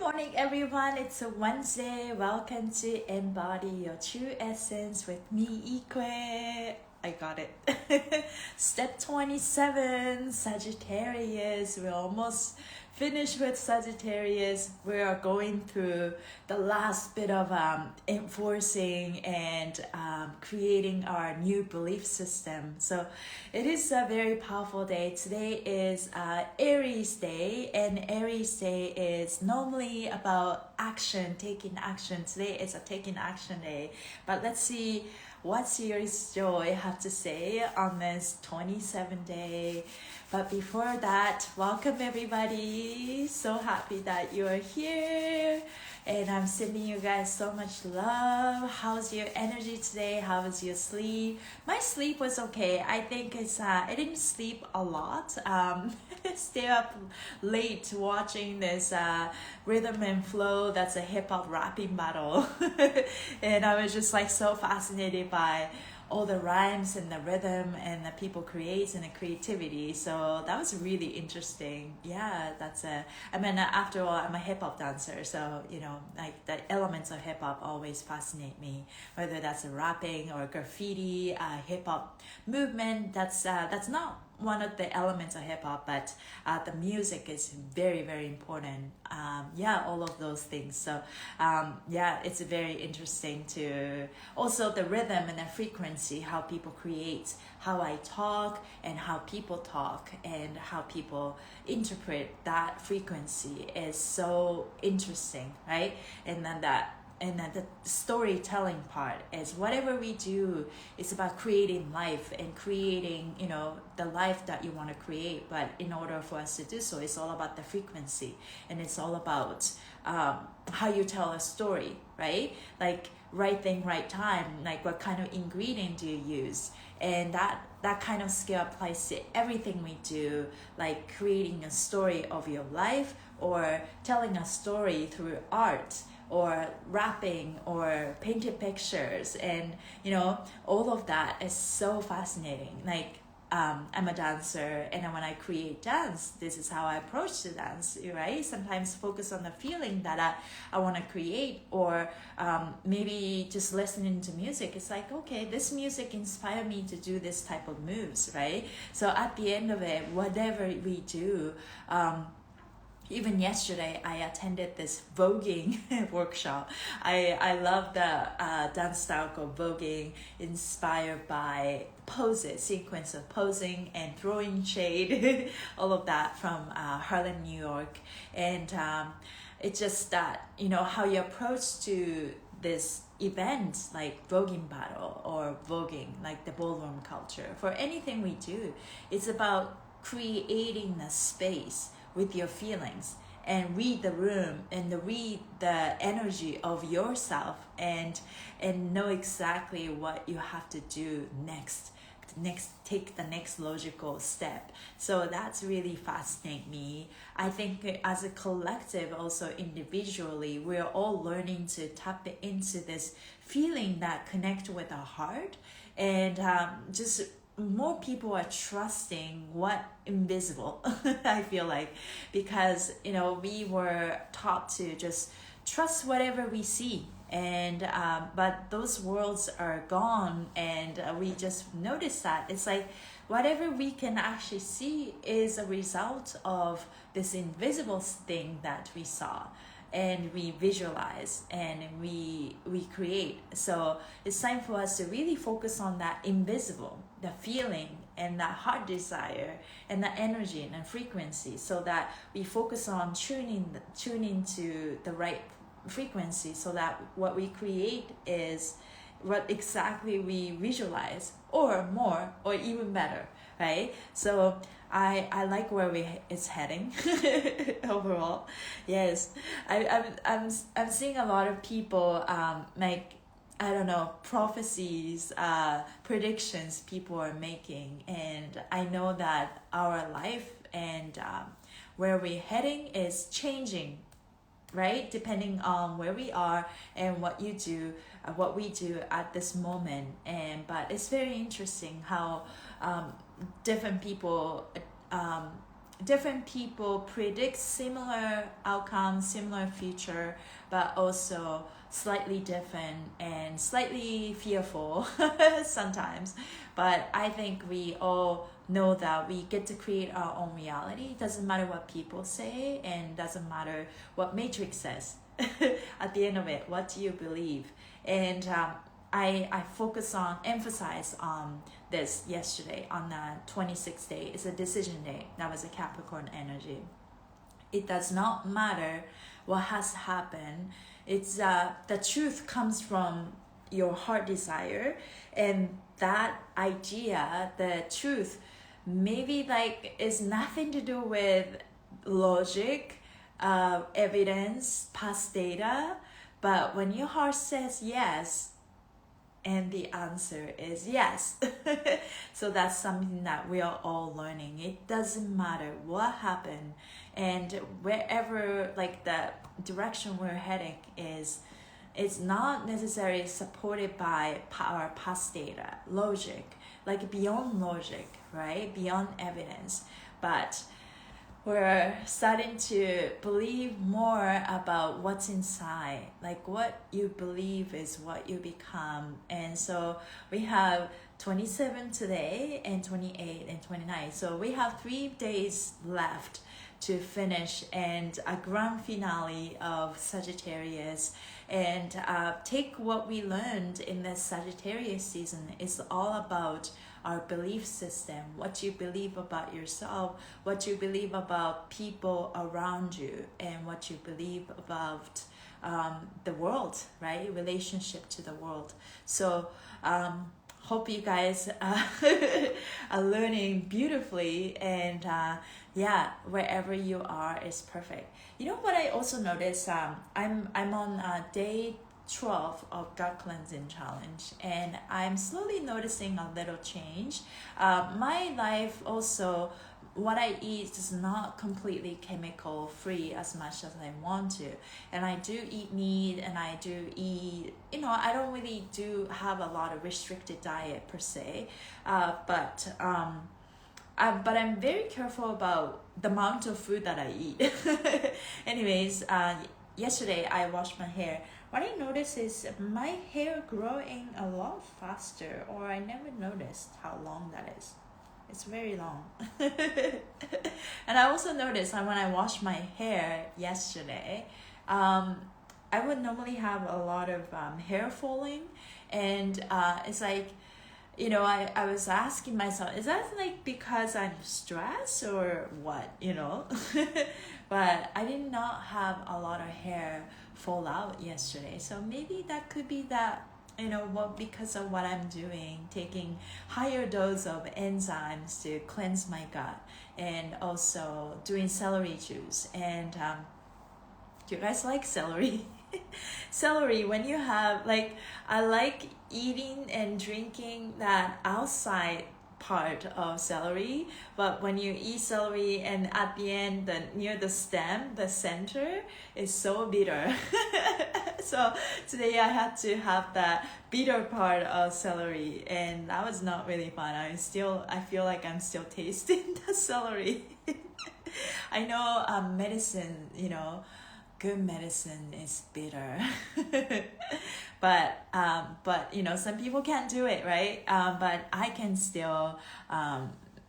morning, everyone. It's a Wednesday. Welcome to Embody Your True Essence with me, Ikue. I got it. Step 27, Sagittarius. We're almost finished with Sagittarius. We are going through the last bit of enforcing and creating our new belief system. So it is a very powerful day. Today is Aries Day, and Aries Day is normally about action, taking action. Today is a taking action day. But let's see what Series Joy have to say on this 27th day. But before that, welcome everybody. So happy that you are here. And I'm sending you guys so much love. How's your energy today? How was your sleep? My sleep was okay. I think it's I didn't sleep a lot. Stay up late watching this rhythm and flow. That's a hip hop rapping battle. And I was just like so fascinated by all the rhymes and the rhythm and the people create and the creativity. So that was really interesting. Yeah, after all, I'm a hip hop dancer. So, like the elements of hip hop always fascinate me, whether that's a rapping or graffiti, hip hop movement. That's not one of the elements of hip hop, but the music is very, very important. All of those things. So it's very interesting to also the rhythm and the frequency, how people create, how I talk and how people talk and how people interpret that frequency is so interesting, right? And then the storytelling part is whatever we do, it's about creating life and creating, the life that you want to create. But in order for us to do so, it's all about the frequency, and it's all about how you tell a story, right? Like right thing, right time, like what kind of ingredient do you use? And that kind of skill applies to everything we do, like creating a story of your life or telling a story through art or rapping or painted pictures. And all of that is so fascinating. Like I'm a dancer, and when I create dance, this is how I approach the dance, right? Sometimes focus on the feeling that I want to create, or maybe just listening to music. It's like, okay, this music inspired me to do this type of moves, right? So at the end of it, whatever we do, even yesterday, I attended this voguing workshop. I love the dance style called voguing, inspired by poses, sequence of posing and throwing shade, all of that from Harlem, New York. And it's just that, how you approach to this event like voguing battle or voguing, like the ballroom culture. For anything we do, it's about creating a space with your feelings and read the room and read the energy of yourself and know exactly what you have to do next, take the next logical step. So that's really fascinating me. I think as a collective, also individually, we're all learning to tap into this feeling that connect with our heart, and just more people are trusting what invisible. I feel like, because we were taught to just trust whatever we see, and but those worlds are gone, and we just notice that it's like whatever we can actually see is a result of this invisible thing that we saw and we visualize and we create. So it's time for us to really focus on that invisible, the feeling and that heart desire and the energy and the frequency, so that we focus on tuning to the right frequency, so that what we create is what exactly we visualize, or more, or even better, right? So I like where it's heading overall. Yes, I'm seeing a lot of people make, I don't know, prophecies, predictions people are making, and I know that our life and where we're heading is changing, right? Depending on where we are and what we do at this moment. But it's very interesting how different people different people predict similar outcomes, similar future, but also slightly different and slightly fearful sometimes. But I think we all know that we get to create our own reality. It doesn't matter what people say, and doesn't matter what Matrix says. At the end of it, what do you believe? And I emphasize on this yesterday on the 26th day. It's a decision day. That was a Capricorn energy. It does not matter what has happened. It's the truth comes from your heart desire, and that idea, the truth, maybe like is nothing to do with logic, evidence, past data. But when your heart says yes, and the answer is yes. So that's something that we are all learning. It doesn't matter what happened, and wherever like the direction we're heading is, it's not necessarily supported by our past data, logic, like beyond logic, right? Beyond evidence. But we're starting to believe more about what's inside. Like what you believe is what you become. And so we have 27 today and 28 and 29. So we have 3 days left to finish, and a grand finale of Sagittarius. And take what we learned in the Sagittarius season. It's all about our belief system, what you believe about yourself, what you believe about people around you, and what you believe about the world, right? Relationship to the world. So hope you guys are learning beautifully, and yeah, wherever you are is perfect. You know what I also noticed? I'm on day 12 of gut cleansing challenge, and I'm slowly noticing a little change. My life also, what I eat is not completely chemical free as much as I want to, and I do eat meat, and I do eat, I don't really do have a lot of restricted diet per se, but I'm very careful about the amount of food that I eat. Anyways, yesterday I washed my hair. What I noticed is my hair growing a lot faster, or I never noticed how long that is. It's very long. And I also noticed that when I washed my hair yesterday, I would normally have a lot of hair falling, and it's like, I was asking myself, is that like because I'm stressed or what, But I did not have a lot of hair fall out yesterday. So maybe that could be that, because of what I'm doing, taking higher dose of enzymes to cleanse my gut, and also doing celery juice. And do you guys like celery? Celery, when you have I like eating and drinking that outside part of celery, but when you eat celery and at the end, near the stem, the center is so bitter. So today I had to have that bitter part of celery, and that was not really fun. I feel like I'm still tasting the celery. I know medicine, good medicine is bitter. but some people can't do it, right? But I can still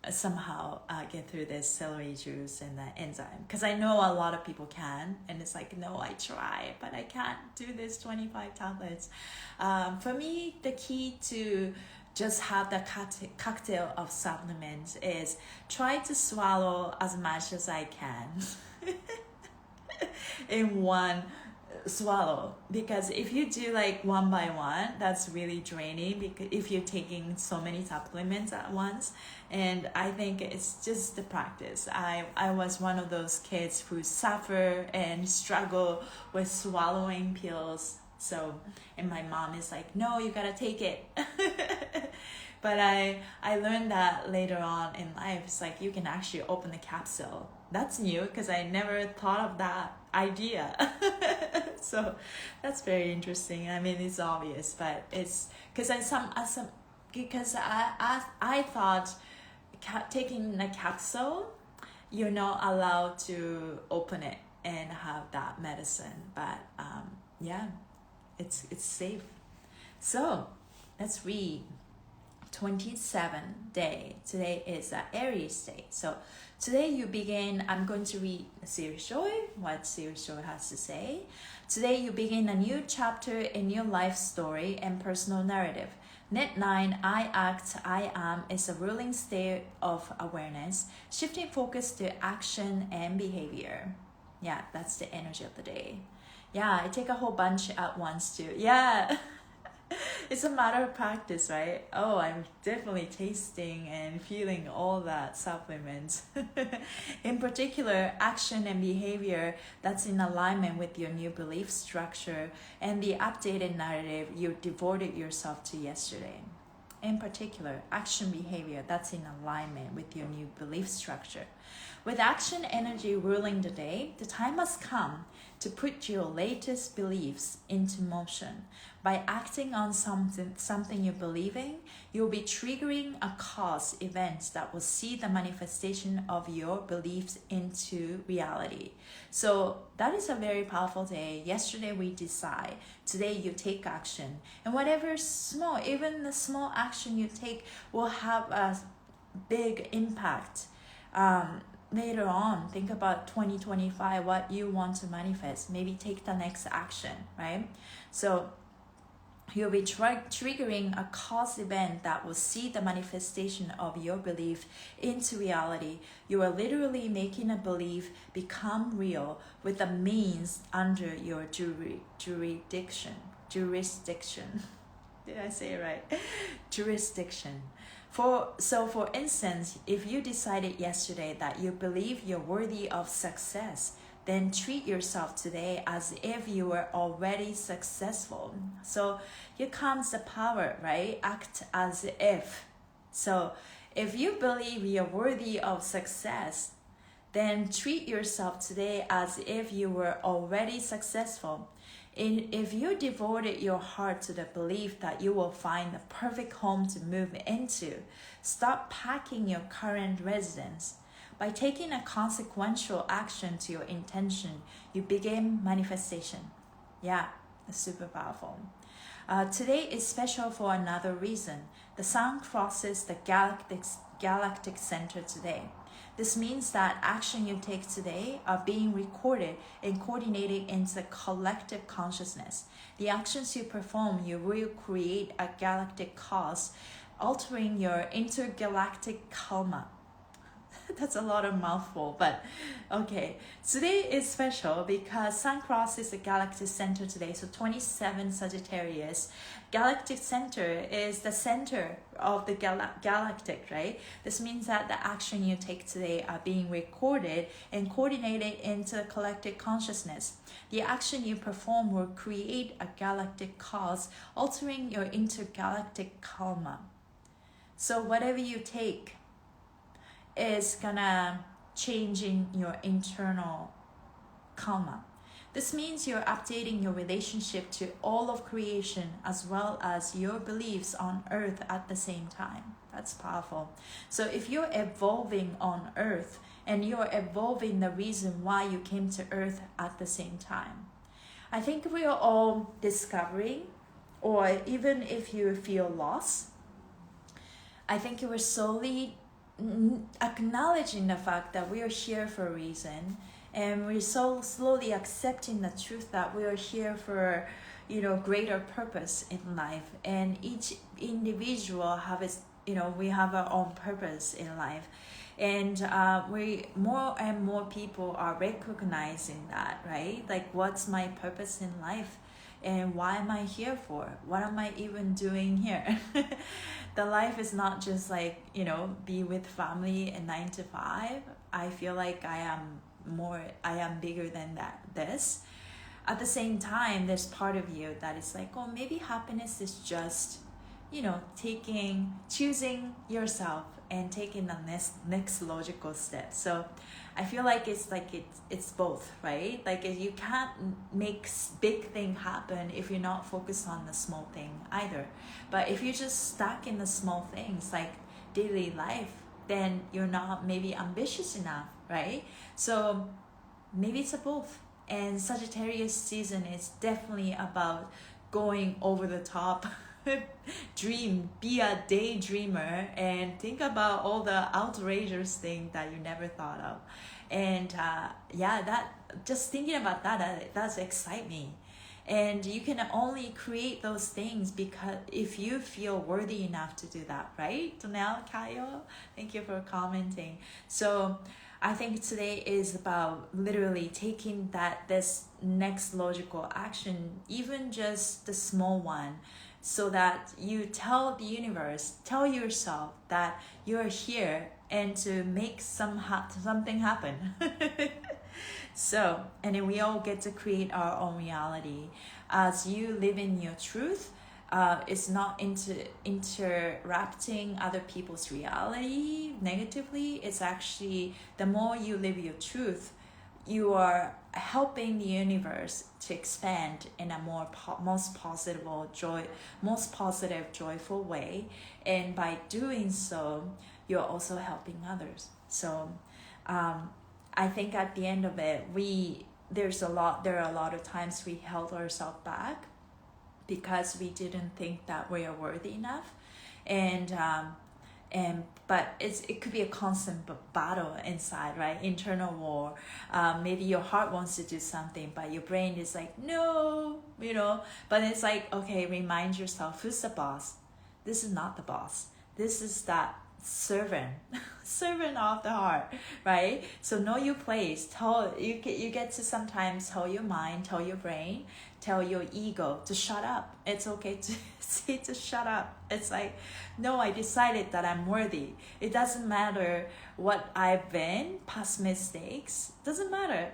somehow get through this celery juice and the enzyme, because I know a lot of people can, and it's like, no, I try, but I can't do this 25 tablets. For me, the key to just have the cocktail of supplements is try to swallow as much as I can in one swallow, because if you do one by one, that's really draining, because if you're taking so many supplements at once. And I think it's just the practice. I was one of those kids who suffer and struggle with swallowing pills. So, and my mom is like, no, you gotta take it. But I learned that later on in life. It's like you can actually open the capsule. That's new, because I never thought of that idea. So that's very interesting. I mean, it's obvious, but it's because I thought taking a capsule you're not allowed to open it and have that medicine. But yeah, it's safe. So let's read 27th day. Today is Aries day. So today you begin, I'm going to read Series Joy, what Series Joy has to say. Today you begin a new chapter in your life story and personal narrative. Net 9, I act, I am is a ruling state of awareness, shifting focus to action and behavior. Yeah, that's the energy of the day. Yeah, I take a whole bunch at once too. Yeah. It's a matter of practice, right? Oh, I'm definitely tasting and feeling all that supplements. In particular, action and behavior that's in alignment with your new belief structure and the updated narrative you devoted yourself to yesterday. In particular, action behavior that's in alignment with your new belief structure. With action energy ruling the day, the time has come to put your latest beliefs into motion. By acting on something you believe in, you'll be triggering a cause event that will see the manifestation of your beliefs into reality. So that is a very powerful day. Yesterday we decide, today you take action. And whatever small, even the small action you take will have a big impact. Later on, think about 2025, what you want to manifest. Maybe take the next action, right? So you'll be triggering a cause event that will see the manifestation of your belief into reality. You are literally making a belief become real with the means under your jurisdiction. Did I say it right? Jurisdiction. For instance, if you decided yesterday that you believe you're worthy of success, then treat yourself today as if you were already successful. So here comes the power, right? Act as if. So if you believe you're worthy of success, then treat yourself today as if you were already successful. If you devoted your heart to the belief that you will find the perfect home to move into, stop packing your current residence. By taking a consequential action to your intention, you begin manifestation. Yeah, it's super powerful. Today is special for another reason. The sun crosses the galactic center today. This means that action you take today are being recorded and coordinated into collective consciousness. The actions you perform, you will create a galactic cause, altering your intergalactic karma. That's a lot of mouthful, but okay. Today is special because Sun crosses the galactic center today. So 27 Sagittarius. Galactic center is the center of the galactic, right? This means that the action you take today are being recorded and coordinated into collective consciousness. The action you perform will create a galactic cause, altering your intergalactic karma. So whatever you take is gonna change in your internal karma. This means you're updating your relationship to all of creation as well as your beliefs on earth at the same time. That's powerful. So if you're evolving on earth and you're evolving the reason why you came to earth at the same time, I think we are all discovering, or even if you feel lost, I think you were slowly acknowledging the fact that we are here for a reason, and we're so slowly accepting the truth that we are here for, greater purpose in life. And each individual have its, we have our own purpose in life, and we more and more people are recognizing that, right? Like, what's my purpose in life? And why am I here for? What am I even doing here? The life is not just like, be with family and 9 to 5. I feel like I am bigger than this. At the same time, there's part of you that is like, oh, maybe happiness is just, choosing yourself and taking the next logical step. So I feel like it's both, right? Like, you can't make big thing happen if you're not focused on the small thing either. But if you're just stuck in the small things like daily life, then you're not maybe ambitious enough right? So maybe it's a both. And Sagittarius season is definitely about going over the top. Dream, be a daydreamer, and think about all the outrageous things that you never thought of. And yeah, that just thinking about that does excite me. And you can only create those things because if you feel worthy enough to do that, right? Tonel, Kayo, thank you for commenting. So I think today is about literally taking this next logical action, even just the small one, so that you tell the universe, tell yourself that you're here and to make something happen. So, and then we all get to create our own reality. As you live in your truth, it's not interrupting other people's reality negatively. It's actually, the more you live your truth, you are helping the universe to expand in a most positive, joyful way. And by doing so, you're also helping others. So, I think at the end of it, there are a lot of times we held ourselves back because we didn't think that we are worthy enough, but it could be a constant battle inside, right? Internal war. Maybe your heart wants to do something, but your brain is like, no, But it's like, okay, remind yourself, who's the boss? This is not the boss. This is that servant of the heart, right? So know your place. You get to sometimes tell your mind, tell your brain, tell your ego to shut up. It's okay to say to shut up. It's like, no, I decided that I'm worthy. It doesn't matter what I've been, past mistakes, doesn't matter.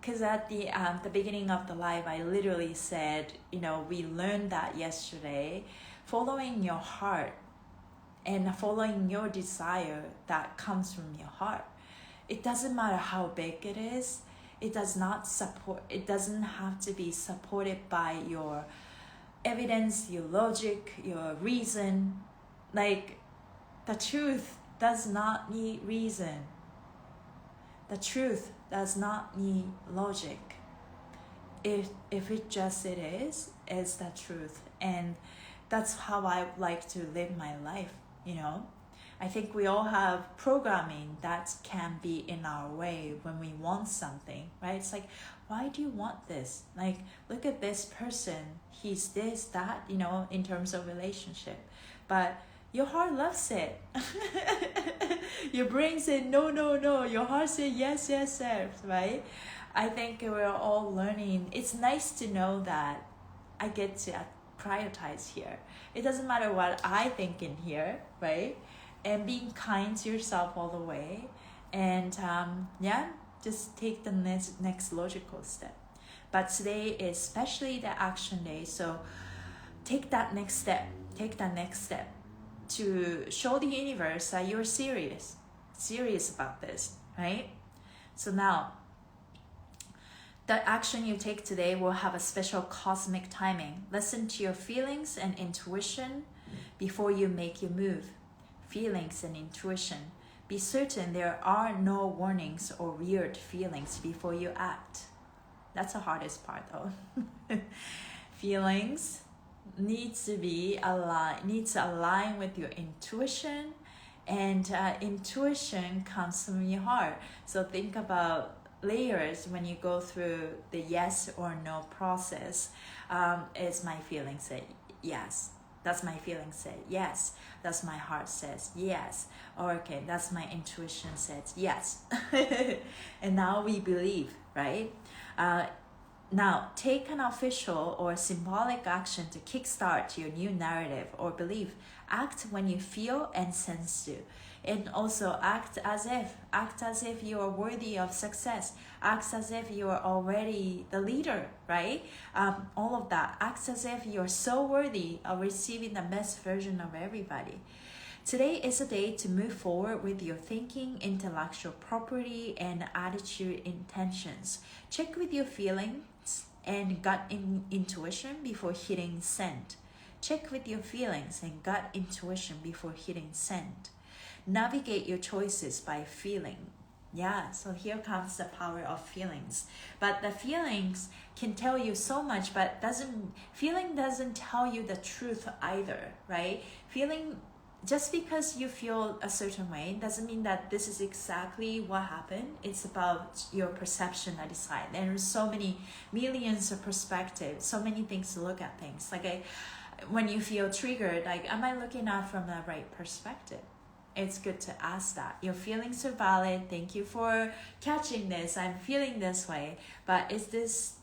Because at the beginning of the live, I literally said, we learned that yesterday, following your heart and following your desire that comes from your heart. It doesn't matter how big it is. It doesn't have to be supported by your evidence, your logic, your reason. Like, the truth does not need reason. The truth does not need logic. If it is the truth. And that's how I like to live my life. I think we all have programming that can be in our way when we want something, right? It's like, why do you want this? Like, look at this person. He's this, that, in terms of relationship. But your heart loves it. Your brain said, no, no, no. Your heart said, yes, yes, yes, right? I think we're all learning. It's nice to know that I get to prioritize here. It doesn't matter what I think in here, right? And being kind to yourself all the way. And just take the next logical step. But today is especially the action day. So take that next step. Take that next step to show the universe that you're serious about this, right? So now, the action you take today will have a special cosmic timing. Listen to your feelings and intuition before you make your move. Feelings and intuition. Be certain there are no warnings or weird feelings before you act. That's the hardest part though. Feelings needs to align with your intuition, and intuition comes from your heart. So think about layers when you go through the yes or no process. Is my feeling say yes? That's my feeling say yes. That's my heart says yes. Okay, that's my intuition says yes. And now we believe, right? Now, take an official or symbolic action to kickstart your new narrative or belief. Act when you feel and sense to. And also act as if you are worthy of success. Act as if you are already the leader, right? All of that. Act as if you're so worthy of receiving the best version of everybody. Today is a day to move forward with your thinking, intellectual property, and attitude intentions. Check with your feelings and gut intuition before hitting send. Check with your feelings and gut intuition before hitting send. Navigate your choices by feeling. Yeah, so here comes the power of feelings. But the feelings can tell you so much, but feeling doesn't tell you the truth either, right? Feeling, just because you feel a certain way doesn't mean that this is exactly what happened. It's about your perception that decide. There's so many millions of perspectives, so many things to look at things. Like when you feel triggered, like, am I looking at from the right perspective? It's good to ask that. Your feelings are valid. Thank you for catching this. I'm feeling this way, but is this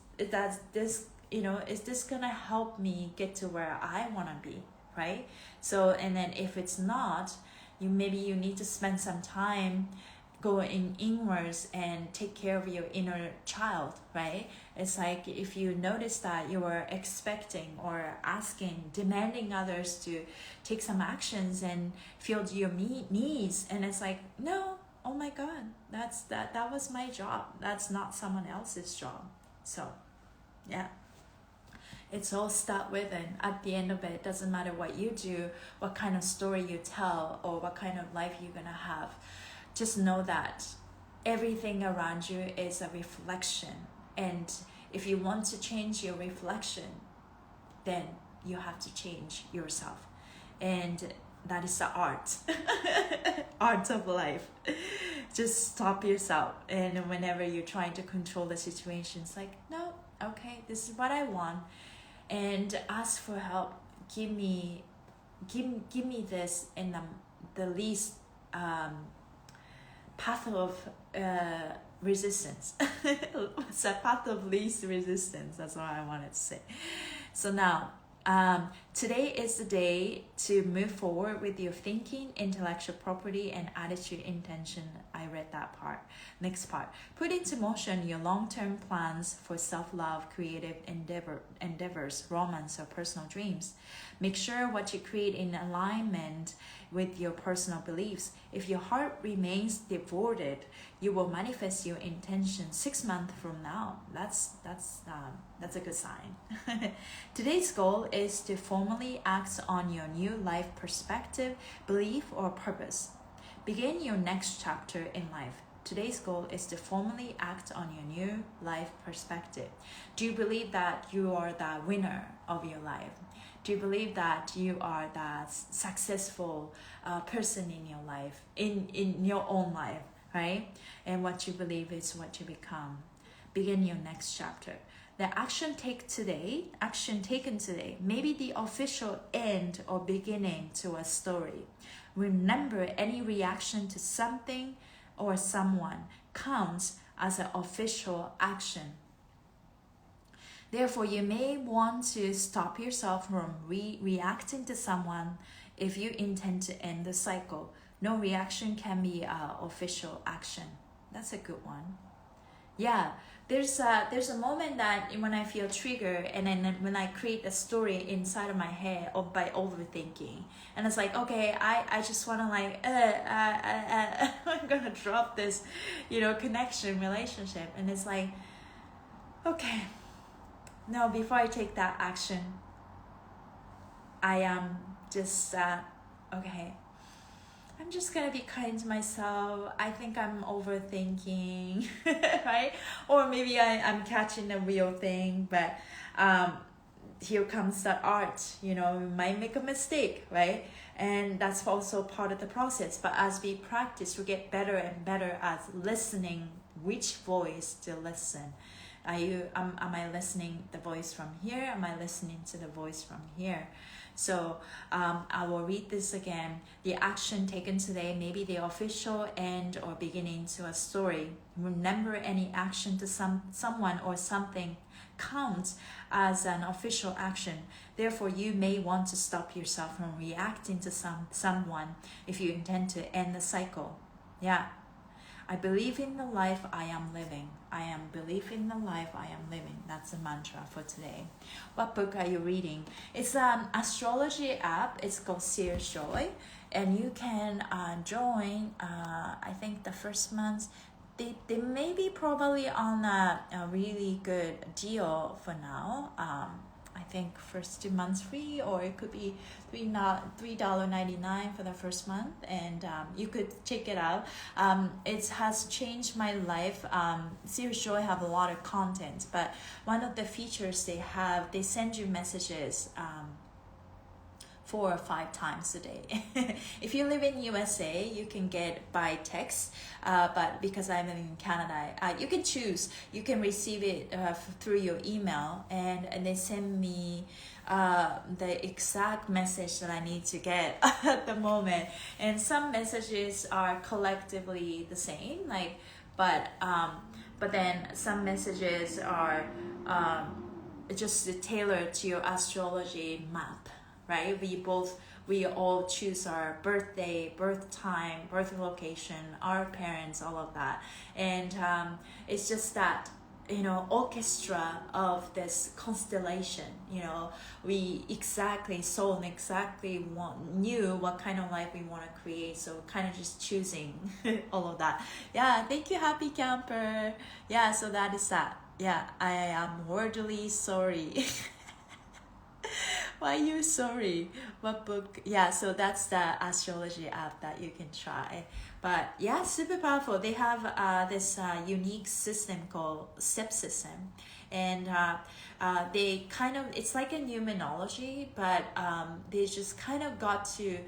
gonna help me get to where I want to be, right? So, and then if it's not, you need to spend some time going inwards and take care of your inner child, right? It's like if you notice that you are expecting or asking, demanding others to take some actions and feel your needs, and it's like, no, oh my God, that was my job. That's not someone else's job. So, yeah. It's all start with, and at the end of it doesn't matter what you do, what kind of story you tell, or what kind of life you're gonna have. Just know that everything around you is a reflection, and if you want to change your reflection, then you have to change yourself, and that is the art art of life. Just stop yourself, and whenever you're trying to control the situation, it's like, no, okay, this is what I want, and ask for help. Give me this in the least path of resistance. It's a path of least resistance. That's what I wanted to say. So now, today is the day to move forward with your thinking, intellectual property, and attitude intention. I read that part. Next part. Put into motion your long-term plans for self-love, creative endeavors, romance, or personal dreams. Make sure what you create in alignment with your personal beliefs. If your heart remains devoted, you will manifest your intention 6 months from now. That's a good sign. Today's goal is to formally act on your new life perspective, belief, or purpose. Begin your next chapter in life. Today's goal is to formally act on your new life perspective. Do you believe that you are the winner of your life? Do you believe that you are the successful person in your life, in your own life, right? And what you believe is what you become. Begin your next chapter. The action taken today may be the official end or beginning to a story. Remember, any reaction to something or someone counts as an official action. Therefore, you may want to stop yourself from reacting to someone if you intend to end the cycle. No reaction can be an official action. That's a good one. Yeah, there's a moment that when I feel triggered, and then when I create a story inside of my head by overthinking, and it's like, okay, I just want to I'm gonna drop this, connection, relationship, and it's like, okay, no, before I take that action, I am just okay, I'm just gonna be kind to myself. I think I'm overthinking, right? Or maybe I'm catching the real thing, but here comes the art, we might make a mistake, right? And that's also part of the process. But as we practice, we get better and better at listening which voice to listen. Am I listening the voice from here? Am I listening to the voice from here? So I will read this again. The action taken today may be the official end or beginning to a story. Remember, any action to someone or something counts as an official action. Therefore, you may want to stop yourself from reacting to someone if you intend to end the cycle. Yeah. I believe in the life I am living. I am belief in the life I am living. That's the mantra for today. What book are you reading? It's an astrology app. It's called Seer's Joy. And you can join, I think the first month, they may be probably on a really good deal for now. I think first 2 months free, or it could be $3.99 for the first month, and you could check it out. It has changed my life. Serious Joy have a lot of content, but one of the features they have, they send you messages 4 or 5 times a day. If you live in USA, you can get by text, but because I'm in Canada, you can choose. You can receive it through your email, and they send me the exact message that I need to get at the moment. And some messages are collectively the same, like, but then some messages are just tailored to your astrology map. Right? We all choose our birthday, birth time, birth location, our parents, all of that. And it's just that, orchestra of this constellation, we exactly saw and exactly knew what kind of life we want to create. So kind of just choosing all of that. Yeah, thank you, Happy Camper. Yeah, so that is that. Yeah, I am wordily sorry. Why are you sorry? What book? Yeah, so that's the astrology app that you can try. But yeah, super powerful. They have this unique system called STEP system. And they kind of, it's like a numerology, but they just kind of got to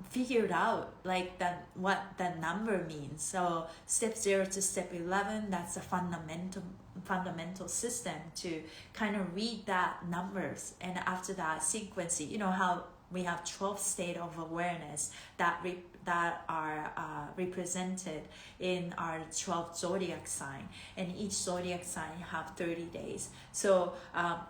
figure it out, like what the number means. So step 0 to step 11, that's a fundamental system to kind of read that numbers, and after that sequencing, how we have 12 state of awareness that are represented in our 12 zodiac sign, and each zodiac sign have 30 days. So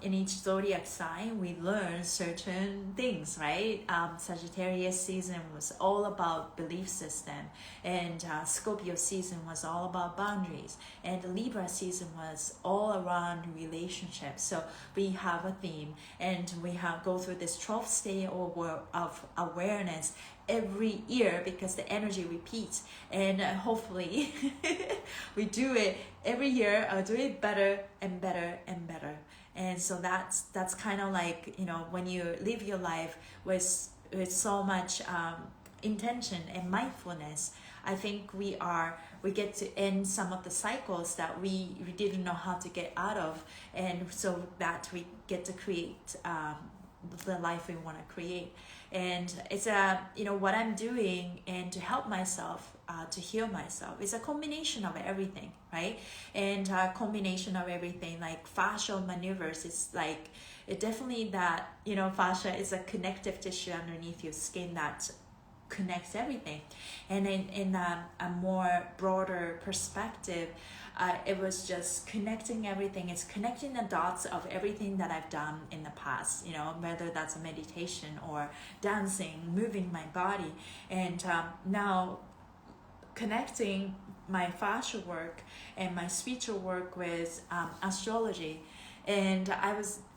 in each zodiac sign we learn certain things, right? Sagittarius season was all about belief system, and Scorpio season was all about boundaries, and Libra season was all around relationships. So we have a theme, and we have go through this 12 state of awareness every year, because the energy repeats, and hopefully we do it every year, do it better and better and better. And so that's kind of like, when you live your life with so much intention and mindfulness, I think we get to end some of the cycles that we didn't know how to get out of, and so that we get to create the life we want to create. And it's what I'm doing, and to help myself, to heal myself, it's a combination of everything, right? And combination of everything, like fascial maneuvers. It's like it definitely that fascia is a connective tissue underneath your skin that connects everything. And in a more broader perspective, it was just connecting everything. It's connecting the dots of everything that I've done in the past, whether that's a meditation or dancing, moving my body, and now connecting my fascia work and my spiritual work with astrology. And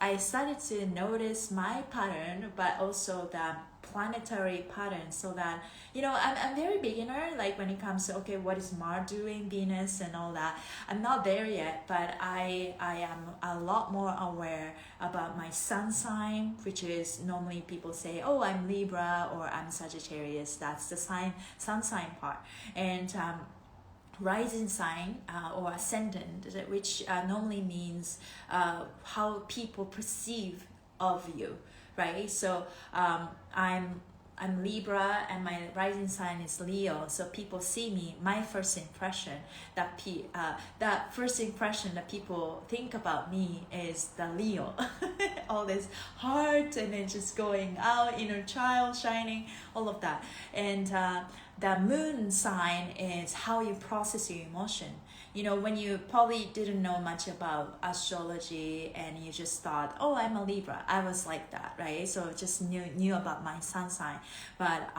I started to notice my pattern, but also the planetary pattern, so that I'm very beginner, like when it comes to what is Mars doing, Venus and all that. I'm not there yet, but I am a lot more aware about my sun sign, which is normally people say, oh, I'm Libra or I'm Sagittarius. That's the sun sign part. And rising sign or ascendant, which normally means how people perceive of you, right? So I'm Libra, and my rising sign is Leo. So people see me, my first impression, that first impression that people think about me is the Leo. All this heart, and then just going out, inner child shining, all of that. And the moon sign is how you process your emotion. When you probably didn't know much about astrology, and you just thought, oh, I'm a Libra. I was like that, right? So just knew about my sun sign. But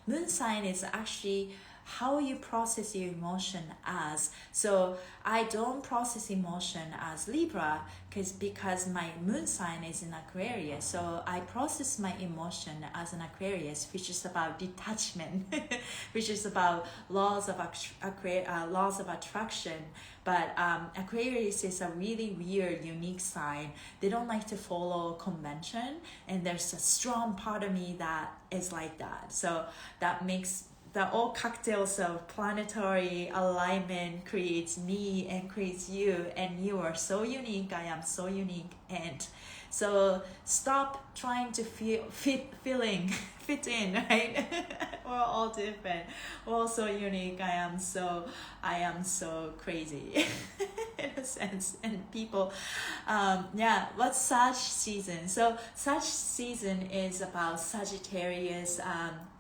moon sign is actually how you process your emotion as. So I don't process emotion as Libra because my moon sign is in Aquarius. So I process my emotion as an Aquarius, which is about detachment, which is about laws of attraction. But Aquarius is a really weird, unique sign. They don't like to follow convention, and there's a strong part of me that is like that. So that makes the all cocktails of planetary alignment creates me and creates you, and you are so unique. I am so unique, and so stop trying to fit in, right? We're all different. We're all so unique. I am so crazy in a sense. And people, what's Sag season? So Sag season is about Sagittarius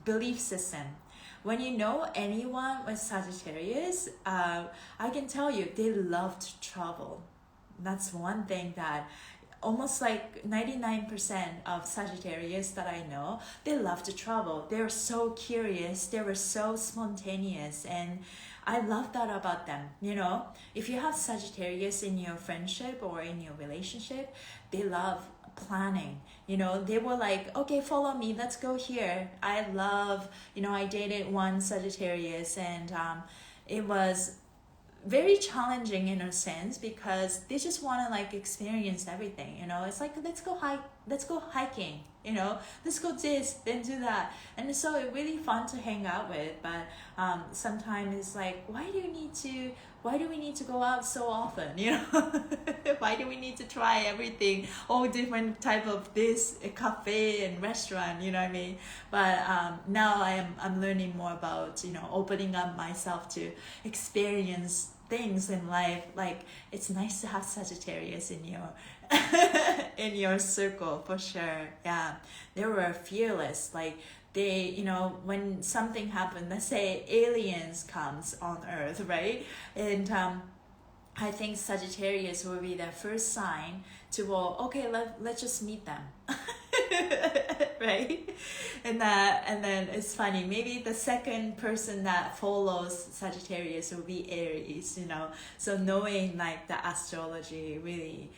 belief system. When you know anyone with Sagittarius, I can tell you they love to travel. That's one thing that almost like 99% of Sagittarius that I know, they love to travel. They're so curious. They were so spontaneous, and I love that about them. You know, if you have Sagittarius in your friendship or in your relationship, they love planning. You know, they were like, okay, follow me, let's go here. I love, I dated one Sagittarius, and it was very challenging in a sense because they just want to like experience everything. It's like, let's go hiking, let's go this, then do that. And so it's really fun to hang out with, but sometimes it's like, why do we need to go out so often? Why do we need to try everything, all different type of this cafe and restaurant, you know what I mean? But now I'm learning more about, opening up myself to experience things in life. Like, it's nice to have Sagittarius in your in your circle for sure. Yeah, they were fearless. Like, they, when something happened, let's say aliens comes on Earth, right? And I think Sagittarius will be the first sign to, well, okay, let's just meet them. Right? And then it's funny, maybe the second person that follows Sagittarius will be Aries, so knowing like the astrology really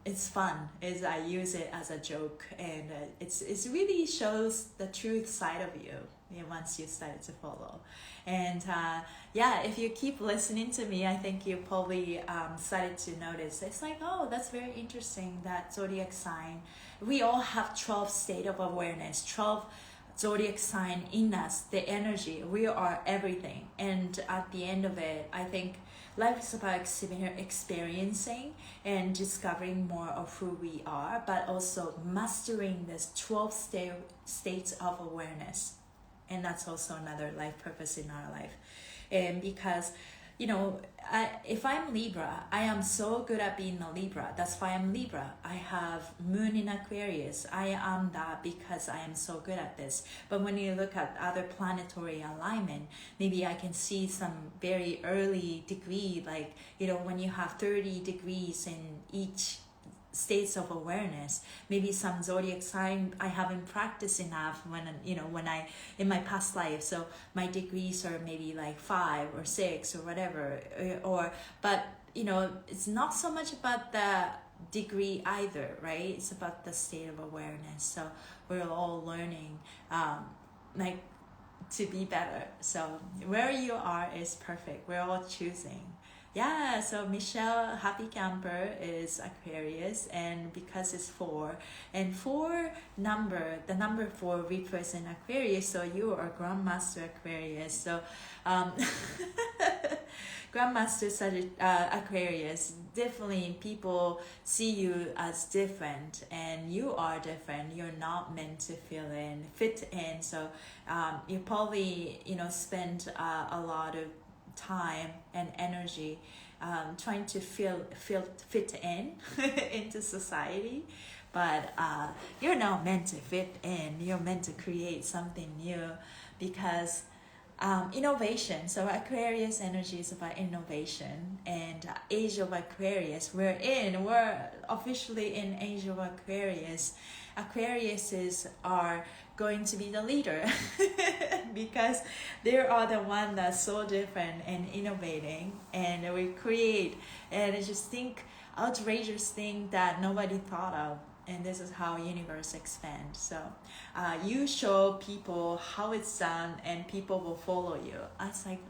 it's fun. I use it as a joke, and it's really shows the truth side of you once you started to follow. And if you keep listening to me, I think you probably started to notice, it's like, oh, that's very interesting, that zodiac sign. We all have 12 state of awareness, 12 zodiac sign in us, the energy. We are everything. And at the end of it, I think life is about experiencing and discovering more of who we are, but also mastering this 12 states of awareness. And that's also another life purpose in our life. And because, if I'm Libra, I am so good at being a Libra. That's why I'm Libra. I have moon in Aquarius. I am that because I am so good at this. But when you look at other planetary alignment, maybe I can see some very early degree, like, when you have 30 degrees in each states of awareness, maybe some zodiac sign I haven't practiced enough when I in my past life, so my degrees are maybe like 5 or 6 or whatever, but it's not so much about the degree either, right? It's about the state of awareness. So we're all learning like to be better. So where you are is perfect. We're all choosing. Yeah, so Michelle Happy Camper is Aquarius, and because it's 4, and the number 4 represents Aquarius, so you are Grandmaster Aquarius. So Grandmaster Aquarius, definitely people see you as different, and you are different. You're not meant to fit in. So you probably spend a lot of time and energy trying to fit in into society, but you're not meant to fit in. You're meant to create something new, because innovation. So Aquarius energy is about innovation, and age of Aquarius, we're officially in age of Aquarius. Aquariuses are going to be the leader. because they are the one that's so different and innovating, and we create and just think outrageous thing that nobody thought of. And this is how universe expands. So you show people how it's done and people will follow you. I was like,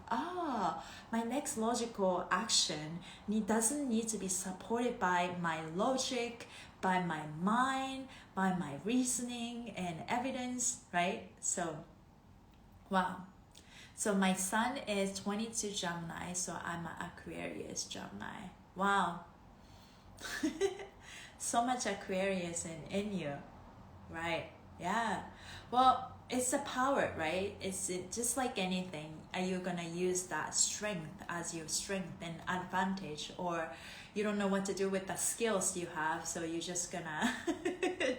my next logical action doesn't need to be supported by my logic, by my mind, by my reasoning and evidence, right? So, wow. So my sun is 22 Gemini, so I'm an Aquarius Gemini. Wow. So much Aquarius in you, right? Yeah. Well, it's the power, right? It's just like anything. Are you gonna use that strength as your strength and advantage, or you don't know what to do with the skills you have, so you're just gonna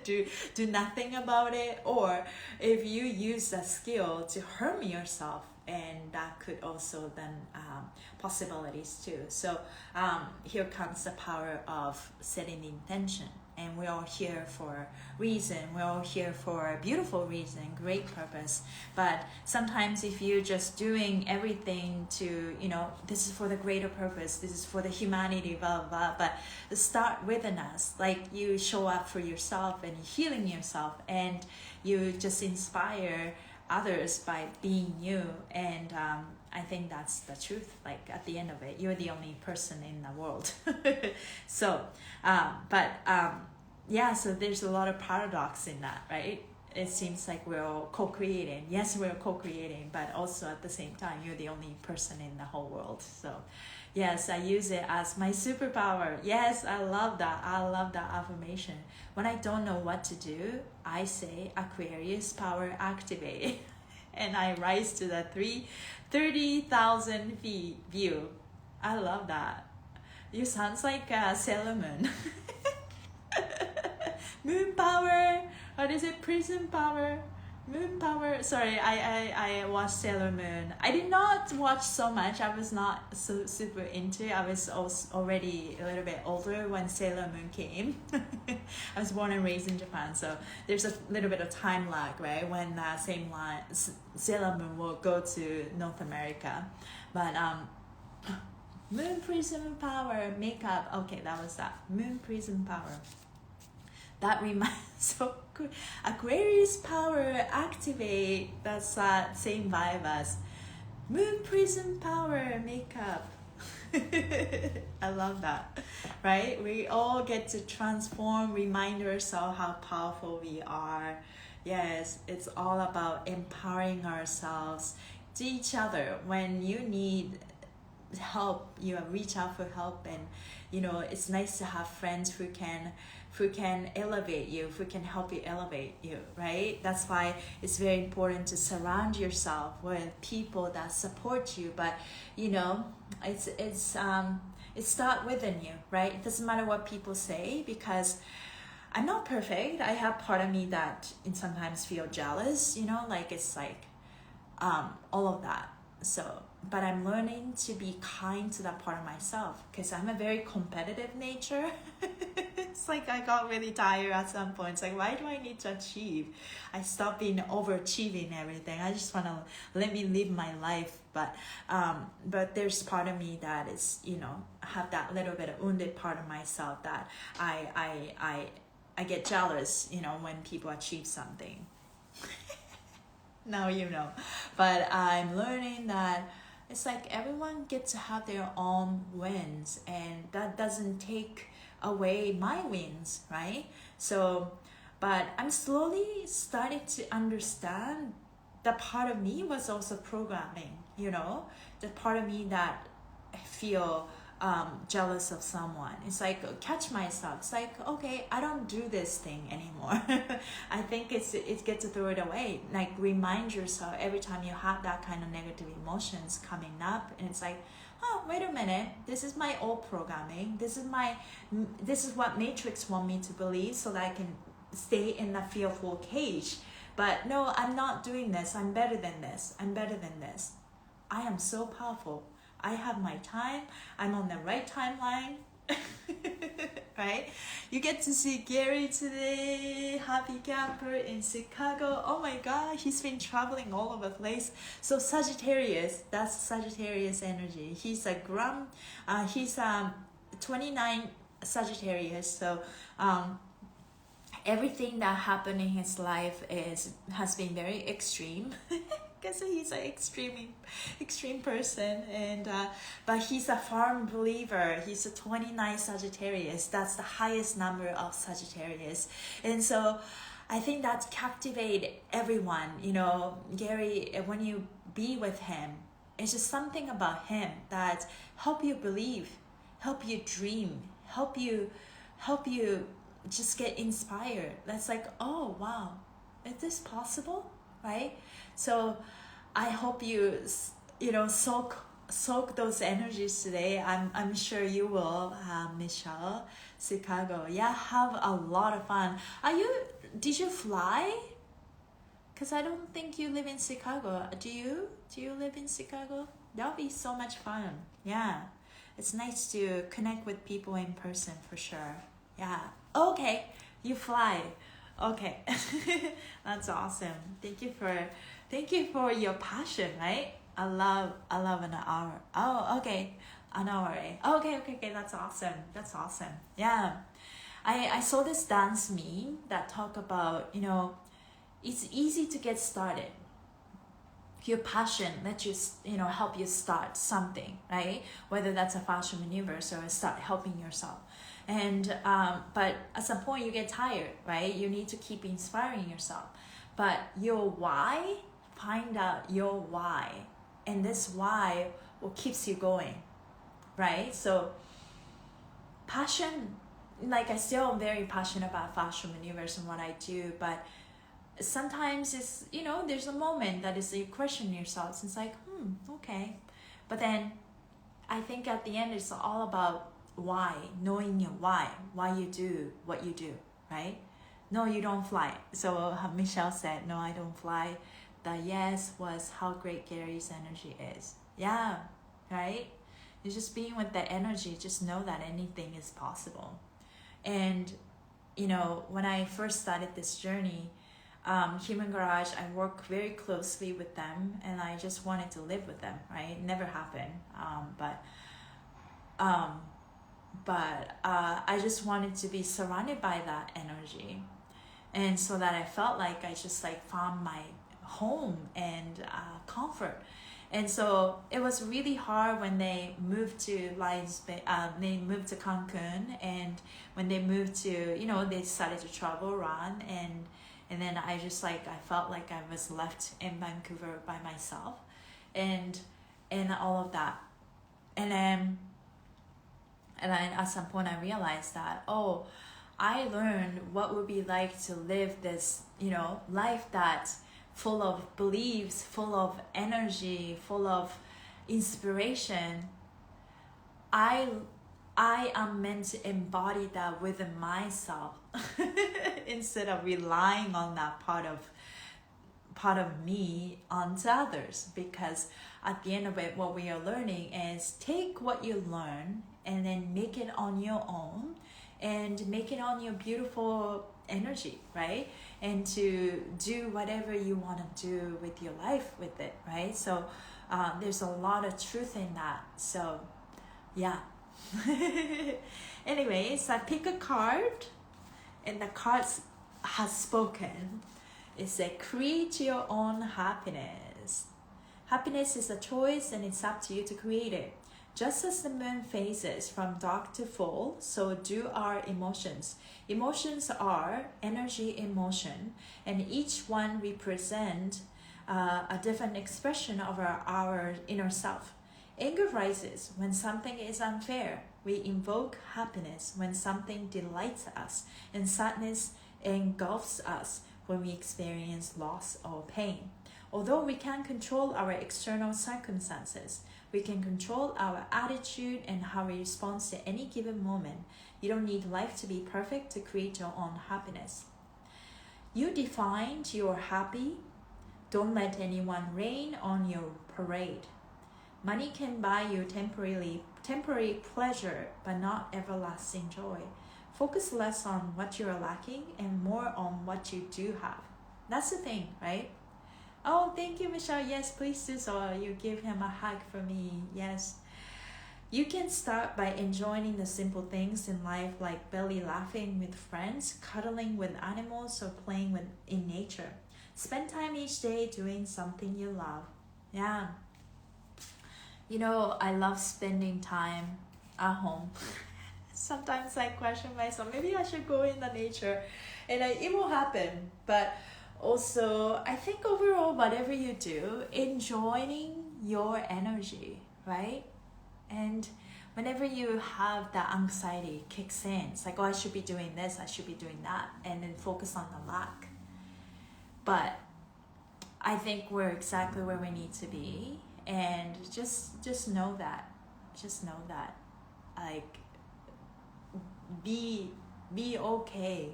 do nothing about it? Or if you use the skill to harm yourself, and that could also then possibilities too. So here comes the power of setting the intention. And we're all here for a reason. We're all here for a beautiful reason, great purpose. But sometimes if you're just doing everything to, this is for the greater purpose, this is for the humanity, blah, blah, but start within us. Like you show up for yourself and healing yourself, and you just inspire others by being you. And I think that's the truth. Like at the end of it, you're the only person in the world. So so there's a lot of paradox in that, right? It seems like we're all co-creating. Yes, we're co-creating, but also at the same time, you're the only person in the whole world. So yes, I use it as my superpower. Yes, I love that. I love that affirmation. When I don't know what to do, I say Aquarius power activate. And I rise to the 30,000 feet view. I love that. You sounds like Sailor Moon. Moon power. What is it? Prism power. Moon power. Sorry, I watched Sailor Moon. I did not watch so much. I was not so super into it. I was already a little bit older when Sailor Moon came. I was born and raised in Japan, so there's a little bit of time lag, right? When Sailor Moon will go to North America. But Moon prism power makeup. Okay, that was that. Moon prism power. That reminds so good. Aquarius power activate. That's that same vibe as Moon prism power makeup. I love that, right? We all get to transform, remind ourselves how powerful we are. Yes, it's all about empowering ourselves to each other. When you need help, you reach out for help, and it's nice to have friends who can elevate you, who can help you elevate you, right? That's why it's very important to surround yourself with people that support you. But it starts within you, right? It doesn't matter what people say, because I'm not perfect. I have part of me that sometimes feel jealous, it's like all of that. So, but I'm learning to be kind to that part of myself, because I'm a very competitive nature. It's like I got really tired at some point. It's like, why do I need to achieve? I stopped being overachieving everything. I just want to let me live my life. But there's part of me that is, have that little bit of wounded part of myself that I get jealous, when people achieve something. Now but I'm learning that it's like everyone gets to have their own wins, and that doesn't take away my wins, right? So, but I'm slowly starting to understand that part of me was also programming, the part of me that feel jealous of someone. It's like catch myself. It's like, okay, I don't do this thing anymore. I think it's good to throw it away. Like remind yourself every time you have that kind of negative emotions coming up, and it's like, oh, wait a minute, this is my old programming. This is what Matrix want me to believe, so that I can stay in the fearful cage. But no, I'm not doing this. I'm better than this. I'm better than this. I am so powerful. I have my time. I'm on the right timeline. right? You get to see Gary today, happy camper in Chicago. Oh my God, he's been traveling all over the place. So Sagittarius, that's Sagittarius energy. He's 29 Sagittarius. So everything that happened in his life has been very extreme. Because he's an extreme person, and but he's a firm believer. He's a 29 Sagittarius. That's the highest number of Sagittarius, and so I think that captivated everyone. You know, Gary, when you be with him, it's just something about him that help you believe, help you dream, help you just get inspired. That's like, oh wow, is this possible, right? So I hope you soak those energies today. I'm sure you will, Michelle, Chicago. Yeah, have a lot of fun. Did you fly? Because I don't think you live in Chicago. Do you live in Chicago? That'll be so much fun. Yeah, it's nice to connect with people in person for sure. Yeah. Okay, you fly. Okay, that's awesome. Thank you for your passion, right? I love an hour. Oh, okay, an hour. Okay. That's awesome. Yeah, I saw this dance meme that talk about, you know, it's easy to get started. Your passion let you, help you start something, right? Whether that's a fashion universe or start helping yourself. And but at some point you get tired, right? You need to keep inspiring yourself. But your why, find out your why, and this why will keeps you going, right? So passion, like I still am very passionate about fashion universe and what I do, but sometimes it's, there's a moment that is you question yourself. It's like, okay, but then I think at the end it's all about why, knowing your why you do what you do, right? No, you don't fly. So Michelle said, no, I don't fly. The yes was how great Gary's energy is. Yeah, right? You're just being with that energy, just know that anything is possible. And, when I first started this journey, Human Garage, I work very closely with them, and I just wanted to live with them, right? It never happened. But I just wanted to be surrounded by that energy, and so that I felt like I just found my home and comfort. And so it was really hard when they moved to they moved to Cancun, and when they moved to, they started to travel around, and then I just I felt like I was left in Vancouver by myself, and all of that, and then at some point I realized that, I learned what it would be like to live this, life that's full of beliefs, full of energy, full of inspiration. I am meant to embody that within myself instead of relying on that part of me onto others. Because at the end of it, what we are learning is take what you learn and then make it on your own, and make it on your beautiful energy, right? And to do whatever you want to do with your life with it, right? So there's a lot of truth in that. So yeah. Anyways, I pick a card, and the card has spoken. It said, create your own happiness. Happiness is a choice, and it's up to you to create it. Just as the moon phases from dark to full, so do our emotions. Emotions are energy in motion, and each one represent a different expression of our inner self. Anger rises when something is unfair. We invoke happiness when something delights us, and sadness engulfs us when we experience loss or pain. Although we can't control our external circumstances, we can control our attitude and how we respond to any given moment. You don't need life to be perfect to create your own happiness. You defined you're happy. Don't let anyone rain on your parade. Money can buy you temporary pleasure, but not everlasting joy. Focus less on what you're lacking and more on what you do have. That's the thing, right? Oh, thank you, Michelle. Yes, please do so. You give him a hug for me. Yes. You can start by enjoying the simple things in life, like belly laughing with friends, cuddling with animals, or playing with in nature. Spend time each day doing something you love. Yeah. You know, I love spending time at home. Sometimes I question myself, maybe I should go in the nature, and it will happen. But also, I think overall, whatever you do, enjoying your energy, right? And whenever you have that anxiety kicks in, it's like, oh, I should be doing this, I should be doing that, and then focus on the lack. But I think we're exactly where we need to be, and just know that, like, be okay,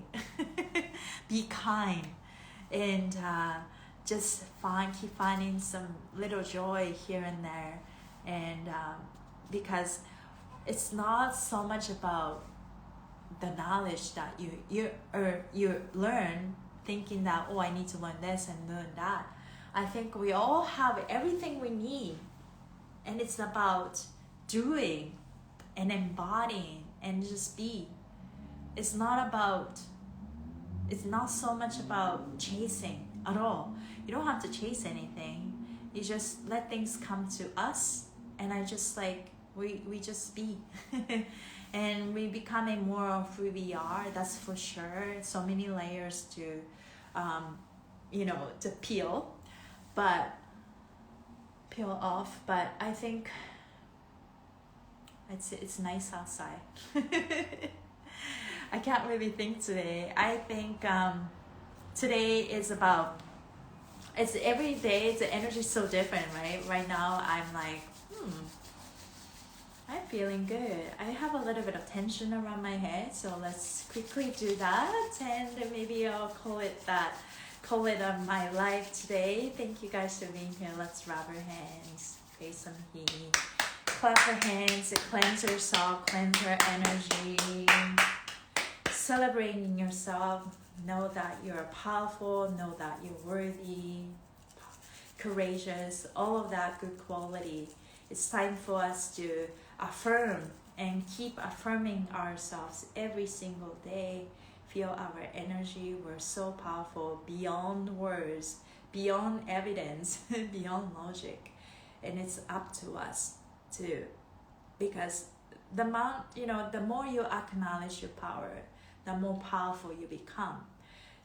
be kind, and just keep finding some little joy here and there, and because it's not so much about the knowledge that you learn, thinking that, oh, I need to learn this and learn that. I think we all have everything we need, and it's about doing and embodying and just be. It's not so much about chasing at all. You don't have to chase anything. You just let things come to us, and I just like, we just be. And we becoming more of who we are, that's for sure. So many layers to to peel off, but I think it's nice outside. I can't really think today. I think today is about, it's every day, the energy is so different, right? Right now I'm like, I'm feeling good. I have a little bit of tension around my head, so let's quickly do that, and maybe I'll call it my life today. Thank you guys for being here. Let's rub our hands, create some heat, clap our hands, cleanse yourself, cleanse your energy, celebrating yourself. Know that you're powerful, know that you're worthy, courageous, all of that good quality. It's time for us to affirm and keep affirming ourselves every single day. Feel our energy. We're so powerful, beyond words, beyond evidence, beyond logic. And it's up to us too. Because the more you acknowledge your power, the more powerful you become.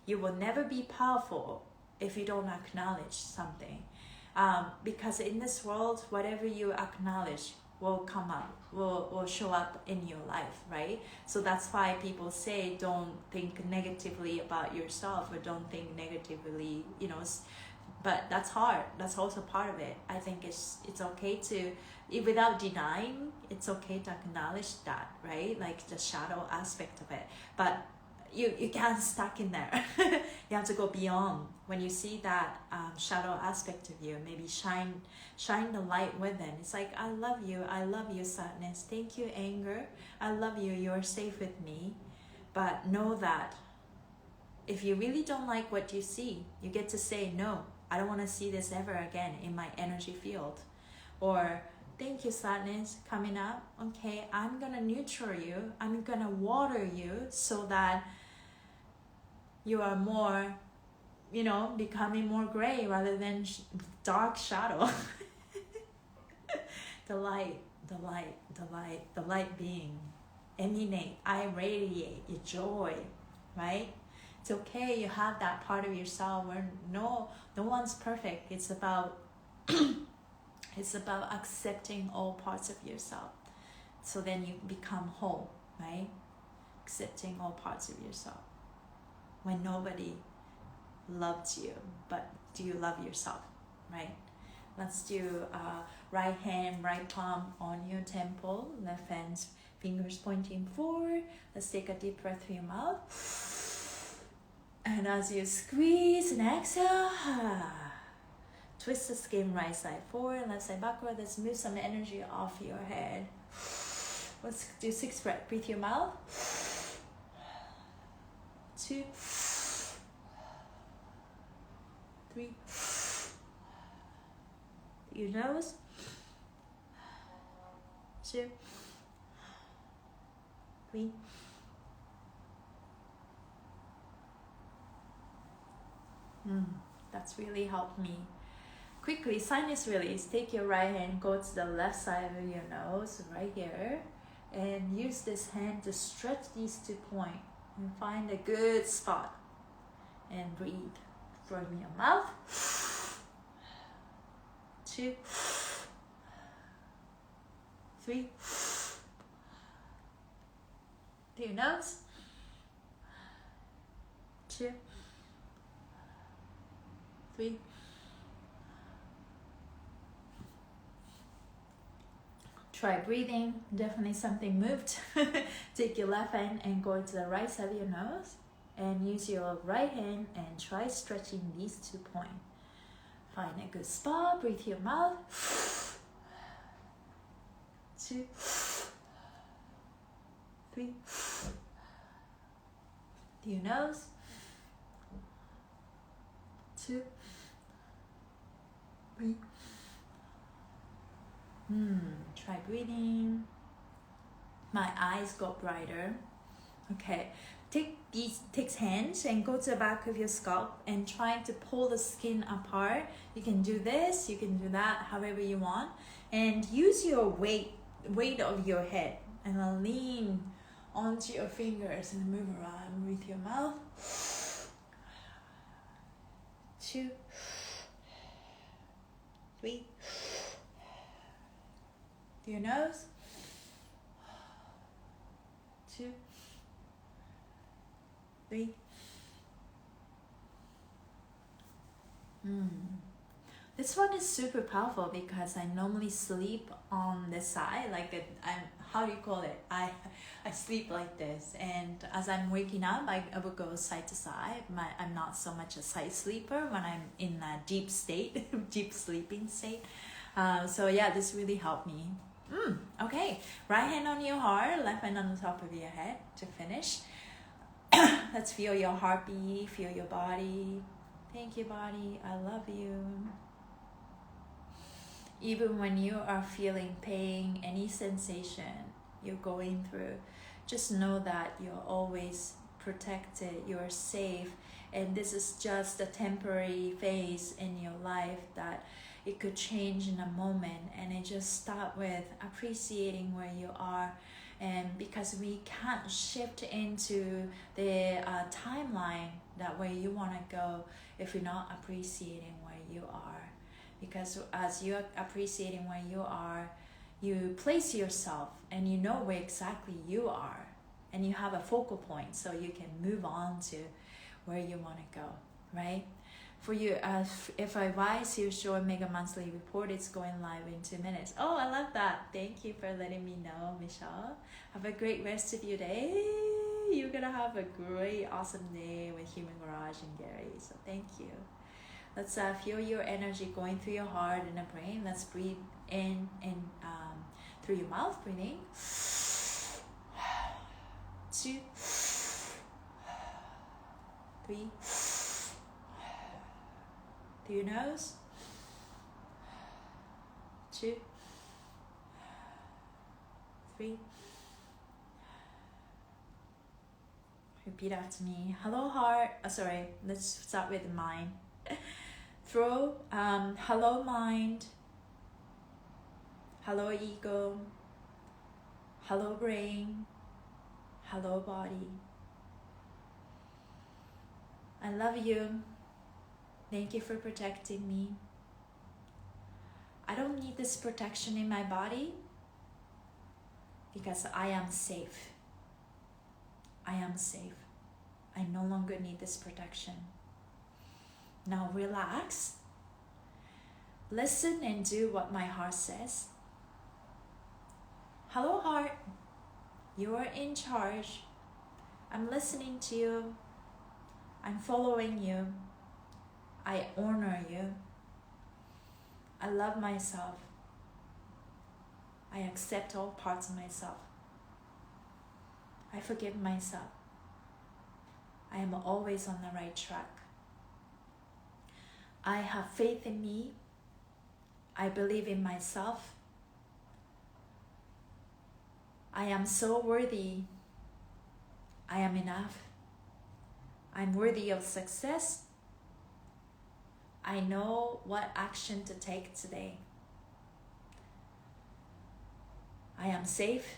You will never be powerful if you don't acknowledge something. Because in this world, whatever you acknowledge will come up, will show up in your life, right? So that's why people say don't think negatively about yourself, or don't think negatively, but that's hard. That's also part of it. I think it's okay to, without denying, it's okay to acknowledge that, right? Like the shadow aspect of it. But you can't stuck in there. You have to go beyond. When you see that shadow aspect of you, maybe shine the light within. It's like, I love you, sadness. Thank you, anger. I love you, you're safe with me. But know that if you really don't like what you see, you get to say, no, I don't want to see this ever again in my energy field. Or, thank you, sadness, coming up. Okay, I'm gonna nurture you. I'm gonna water you so that you are more, becoming more gray rather than dark shadow. The light being, emanate, I radiate your joy, right? It's okay, you have that part of yourself where no one's perfect. It's about accepting all parts of yourself. So then you become whole, right? Accepting all parts of yourself. When nobody loves you, but do you love yourself, right? Let's do right hand, right palm on your temple, left hand, fingers pointing forward. Let's take a deep breath through your mouth. And as you squeeze and exhale, twist the skin right side forward, left side backward. Let's move some energy off your head. Let's do 6 breaths. Breathe your mouth. 2, 3. Your nose. 2, 3. That's really helped me. Quickly, sinus release. Take your right hand, go to the left side of your nose, right here, and use this hand to stretch these 2 points and find a good spot. And breathe from your mouth. 2, 3. Through your nose. 2, 3. Try breathing. Definitely something moved. Take your left hand and go to the right side of your nose. And use your right hand and try stretching these 2 points. Find a good spot. Breathe through your mouth. 2, 3. Through your nose. 2, 3. Try breathing. My eyes got brighter. Okay. Take hands and go to the back of your scalp and try to pull the skin apart. You can do this, you can do that, however you want. And use your weight of your head and then lean onto your fingers and move around with your mouth. 2, 3. Through your nose. 2, 3. This one is super powerful because I normally sleep on this side, like how do you call it? I sleep like this, and as I'm waking up, I will go side to side. I'm not so much a side sleeper when I'm in a deep state, deep sleeping state. So yeah, this really helped me. Okay, right hand on your heart, left hand on the top of your head to finish. Let's feel your heartbeat, feel your body. Thank you, body. I love you. Even when you are feeling pain, any sensation you're going through, just know that you're always protected, you're safe, and this is just a temporary phase in your life that it could change in a moment. And it just start with appreciating where you are. And because we can't shift into the timeline that where you want to go if you're not appreciating where you are. Because as you're appreciating where you are, you place yourself and you know where exactly you are, and you have a focal point so you can move on to where you want to go, right? For you, if I advise you show a mega monthly report, it's going live in 2 minutes. Oh, I love that. Thank you for letting me know, Michelle. Have a great rest of your day. You're gonna have a great, awesome day with Human Garage and Gary. So thank you. Let's feel your energy going through your heart and the brain. Let's breathe in and through your mouth, breathing. 2, 3. Through your nose. 2, 3. Repeat after me. Hello, heart. Sorry, let's start with the mind. Throw, hello, mind. Hello, ego. Hello, brain. Hello, body. I love you. Thank you for protecting me. I don't need this protection in my body because I am safe. I am safe. I no longer need this protection. Now relax. Listen and do what my heart says. Hello, heart. You are in charge. I'm listening to you. I'm following you. I honor you. I love myself. I accept all parts of myself. I forgive myself. I am always on the right track. I have faith in me. I believe in myself. I am so worthy. I am enough. I'm worthy of success. I know what action to take today. I am safe.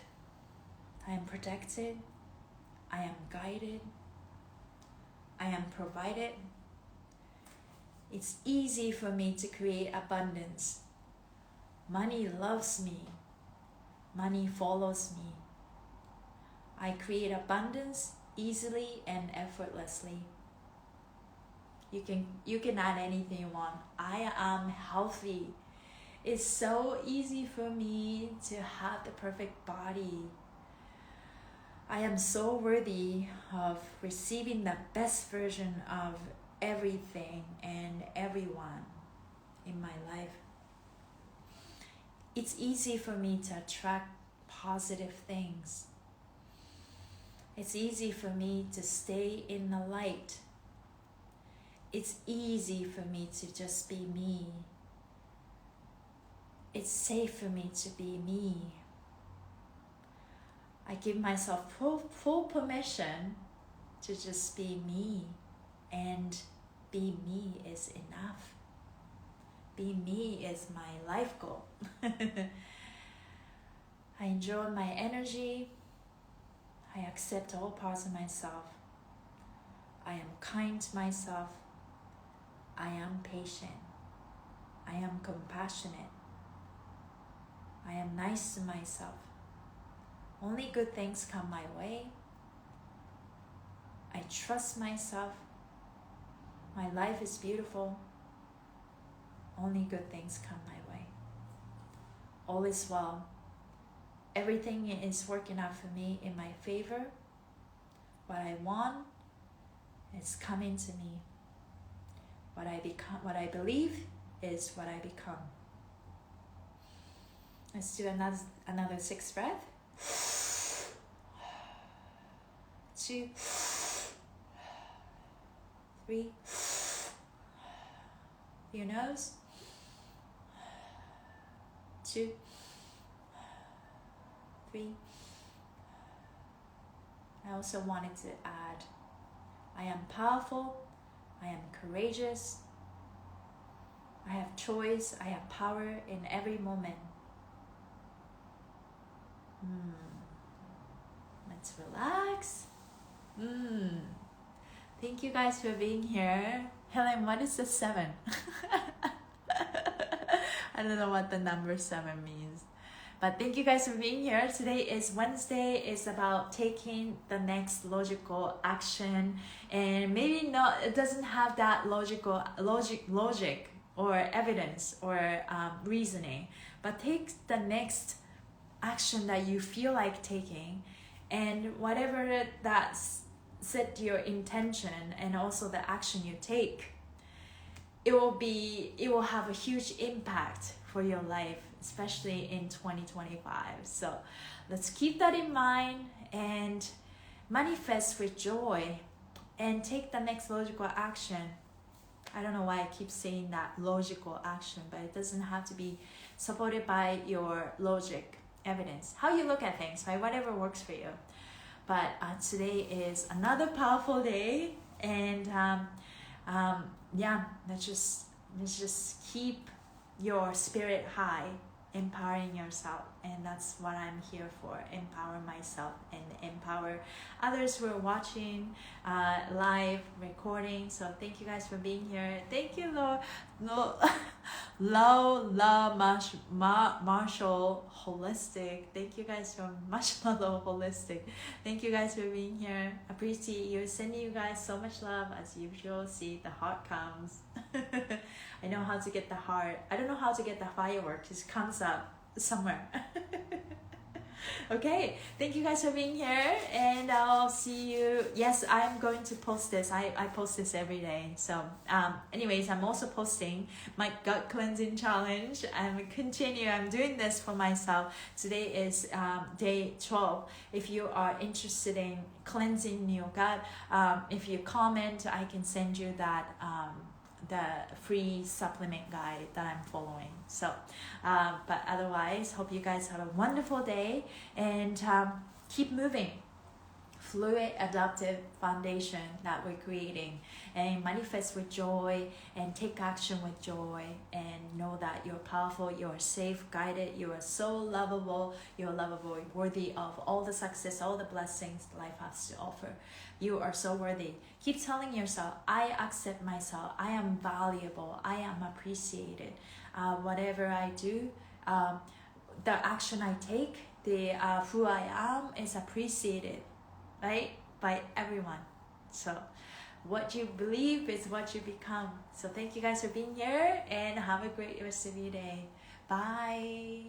I am protected. I am guided. I am provided. It's easy for me to create abundance. Money loves me. Money follows me. I create abundance easily and effortlessly. You can add anything you want. I am healthy. It's so easy for me to have the perfect body. I am so worthy of receiving the best version of everything and everyone in my life. It's easy for me to attract positive things. It's easy for me to stay in the light. It's easy for me to just be me. It's safe for me to be me. I give myself full permission to just be me, and be me is enough. Be me is my life goal. I enjoy my energy. I accept all parts of myself. I am kind to myself. I am patient. I am compassionate. I am nice to myself. Only good things come my way. I trust myself. My life is beautiful. Only good things come my way. All is well. Everything is working out for me in my favor. What I want is coming to me. What I become, what I believe is what I become. Let's do another 6 breath. 2, 3. Your nose. 2, 3. I also wanted to add, I am powerful. I am courageous. I have choice. I have power in every moment. Let's relax. Thank you guys for being here. Helen, what is the 7? I don't know what the number 7 means. But thank you guys for being here. Today is Wednesday. It's about taking the next logical action, and maybe not. It doesn't have that logic or evidence or reasoning. But take the next action that you feel like taking, and whatever that's set your intention and also the action you take, it will have a huge impact for your life, especially in 2025. So let's keep that in mind and manifest with joy and take the next logical action. I don't know why I keep saying that logical action, but it doesn't have to be supported by your logic evidence. How you look at things, right? Whatever works for you. But today is another powerful day, and yeah, let's just keep your spirit high, empowering yourself, and that's what I'm here for. Empower myself and empower others who are watching live recording. So thank you guys for being here. Thank you, Marshall Holistic. Thank you guys from Marshmallow Holistic. Thank you guys for being here. Appreciate you. Sending you guys so much love as usual. See, the heart comes. I know how to get the heart. I don't know how to get the fireworks. It comes up somewhere. Okay, thank you guys for being here, and I'll see you. Yes, I'm going to post this. I post this every day. So anyways, I'm also posting my gut cleansing challenge. I'm doing this for myself. Today is day 12. If you are interested in cleansing your gut, if you comment, I can send you that the free supplement guide that I'm following. So but otherwise, hope you guys have a wonderful day, and keep moving. Fluid adaptive foundation that we're creating, and manifest with joy and take action with joy, and know that you're powerful, you're safe, guided, you are so lovable, you're lovable, worthy of all the success, all the blessings life has to offer. You are so worthy. Keep telling yourself, I accept myself, I am valuable, I am appreciated. Whatever I do, the action I take, the who I am is appreciated, right, by everyone. So what you believe is what you become. So thank you guys for being here, and have a great rest of your day. Bye.